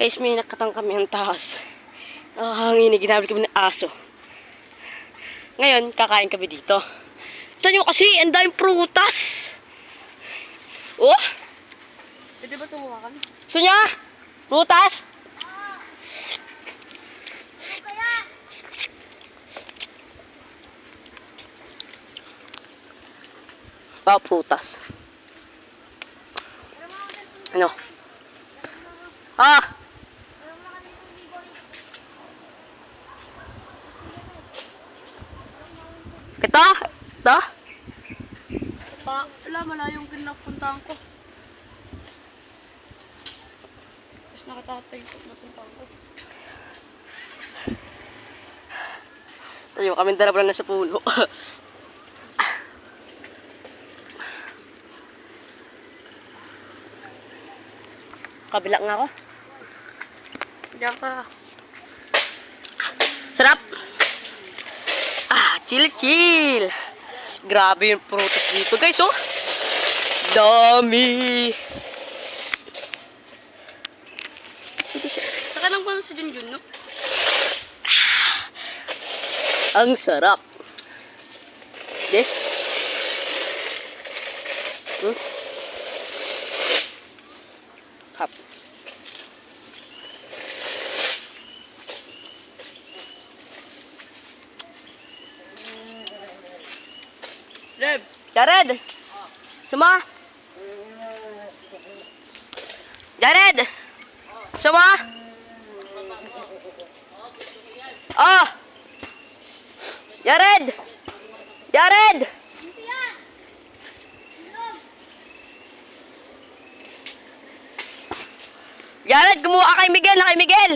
Guys, may nakatang kami ang taas. Nakahangin, ginamit kami ng aso. Ngayon, kakain kami dito. Ito nyo kasi, ang daming prutas. Oh! Pwede ba tumuhakan? Gusto niya? Prutas? Wow, prutas. Ano? Ah! Ito? Ito? Wala, malayong pinapuntahan ko. Tapos nakatatay ko napuntahan ko. Tayo, kami dalawa lang na sa puno. Kabila nga ako. Diyan ka. Sarap! Ah, chill, chill! Grabe yung prutas dito, guys, oh! Dami! Saka lang pa si Junjun, no? Ang sarap! Di? Hap. Reb! Jared! Suma? Jared! Suma? Oh! Jared! Jared! Jared, kumuha ka kay Miguel, na kay Miguel!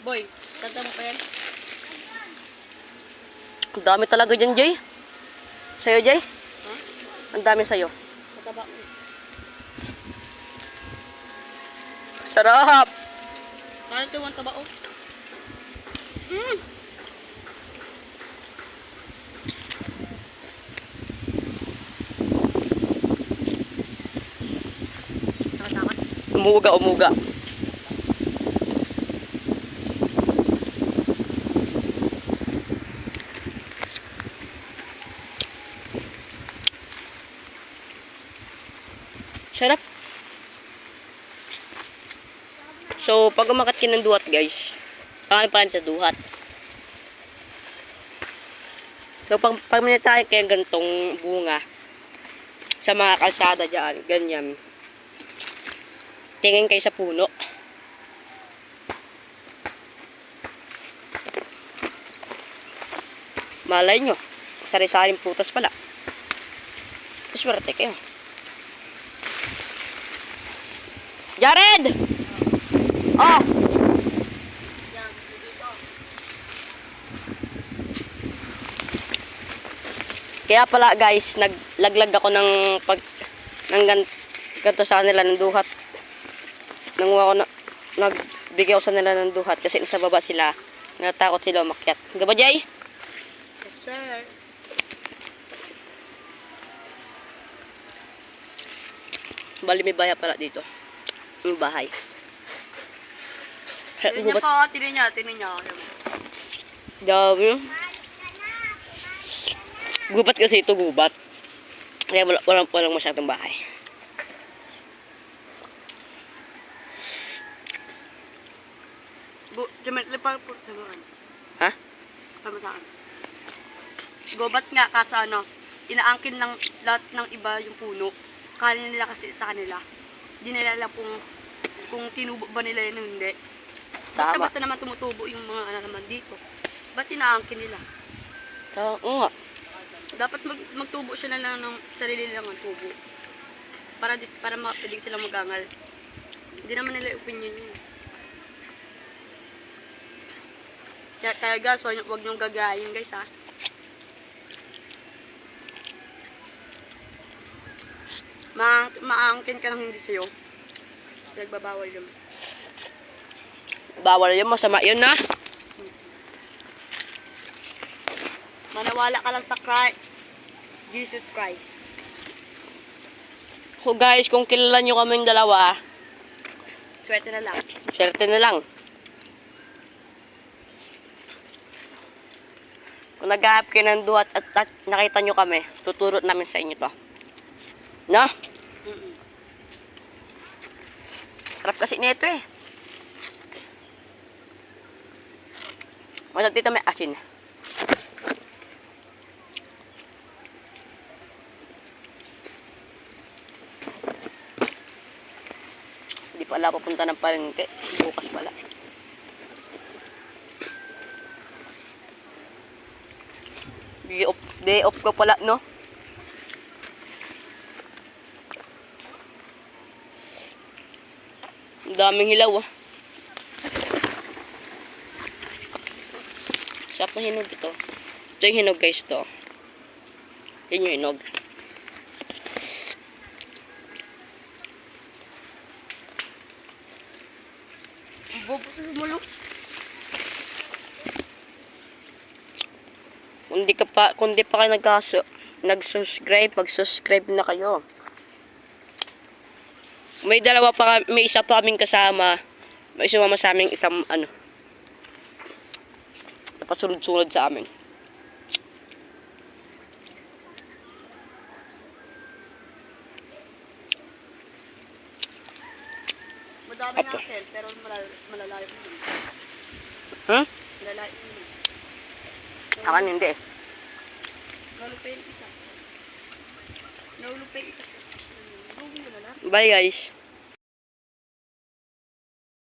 Boy, tata mo pa yan? Ang dami talaga dyan, Jay. Sa'yo, Jay? Ha? Ang dami sa'yo. Mataba mo. Sarap! Kaya ito ang taba, oh. Takot-takot. Umuga, umuga. Sarap. So, pag umakat ka ng duhat, guys, pangalan pa rin sa duhat. So, pag minatay kayo gantong bunga sa mga kalsada dyan, ganyan, tingin kayo sa puno. Malay nyo, sari-saring putas pala. Swerte kayo. Jared! Oh! Kaya pala guys, naglaglag ako ng ganto sa kanila ng duhat. Nanguha ko na, nagbigay ako sa nila ng duhat kasi nasa baba sila. Natakot sila umakyat. Di ba, Jay? Yes, sir. Bali may bahay pala dito. May bahay. Tinan niya po, tinan niya. Dami. Gubat kasi ito, gubat. Kaya walang masyadong bahay. Lepal po sa mga. Ha? Para sa akin. Gobat nga kasi ano, inaangkin ng lahat ng iba yung puno. Kala nila kasi sa kanila. Hindi nila alam kung tinubo ba nila yun o hindi. Basta naman tumutubo yung mga ano naman dito. Ba't inaangkin nila? Oo nga. Dapat magtubo sila lang ng sarili lang ang tubo. Para pwede silang magangal. Hindi naman nila opinion yun. Kaya guys, huwag niyong gagayin guys ha. Maangkin ka lang hindi sa'yo. Nagbabawal yun. Bawal yun, masama yun na. Manawala ka lang sa Christ. Jesus Christ. So guys, kung kilala nyo kaming dalawa, Swerte na lang. swerte na lang. Kung nag-aap kayo ng duhat at nakita nyo kami, tuturot namin sa inyo to. No? Mm-mm. Sarap kasi nito eh. Masarap dito may asin. Hindi pala papunta ng palengke. Bukas pala. Day off ko pala, no? Ang daming hilaw, ah. Sarap na hinog ito. Ito yung hinog, guys, ito. Yan yung hinog. Bobo sa sumulo. Kung di pa kayo nag-subscribe, mag-subscribe na kayo. May isa pa kaming kasama. May sumama sa aming isang napasunod-sunod sa amin. Madami Apo. nga sel, pero malalayo mo yun. Hmm? Malalayo mo yun. Akan hindi eh. Nahulog pa yung isa. Nahulog pa yung isa. Nahulog mo na lang. Bye guys.